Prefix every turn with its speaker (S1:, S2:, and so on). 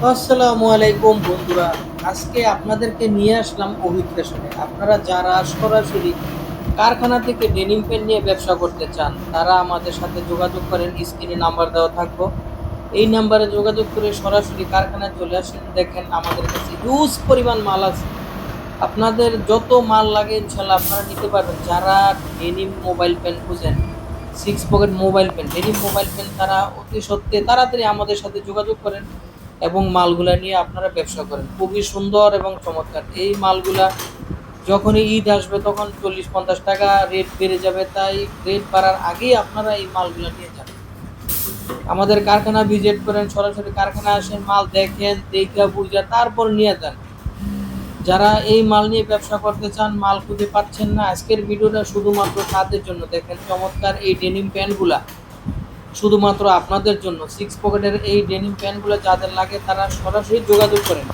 S1: আসসালামু আলাইকুম বন্ধুরা। আজকে আপনাদেরকে নিয়ে আসলাম অভিক ফ্যাশনে। আপনারা যারা সরাসরি কারখানা থেকে ডেনিম প্যান্ট নিয়ে ব্যবসা করতে চান, তারা আমাদের সাথে যোগাযোগ করেন। স্ক্রিনে নাম্বার দেওয়া থাকবো। এই নাম্বারে যোগাযোগ করে সরাসরি কারখানায় চলে আসেন। দেখেন আমাদের কাছে হিউজ পরিমাণ মাল আছে। আপনাদের যত মাল লাগে ইনশাল্লাহ আপনারা নিতে পারবেন। যারা ডেনিম মোবাইল প্যান্ট খুঁজেন, 6 pocket mobile pant, denim mobile pant, তারা অতি সত্ত্বে তাড়াতাড়ি আমাদের সাথে যোগাযোগ করেন এবং মালগুলা নিয়ে আপনারা ব্যবসা করেন। খুবই সুন্দর এবং চমৎকার এই মালগুলা। যখনই ঈদ আসবে তখন 40-50 টাকা রেট বেড়ে যাবে, তাই রেট বাড়ার আগেই আপনারা এই মালগুলা নিয়ে যান। আমাদের কারখানা ভিজিট করেন, সরাসরি কারখানা আসেন, মাল দেখেন, দেখা বুঝা তারপর নিয়ে যান। যারা এই মাল নিয়ে ব্যবসা করতে চান, মাল খুঁজে পাচ্ছেন না, আজকের ভিডিওটা শুধুমাত্র তাদের জন্য। দেখেন চমৎকার এই ডেনিম প্যান্টগুলা শুধুমাত্র আপনাদের জন্য। 6 পকেটের এই ডেনিম প্যান্টগুলো যাদের লাগে তারা সরাসরি যোগাযোগ করেন।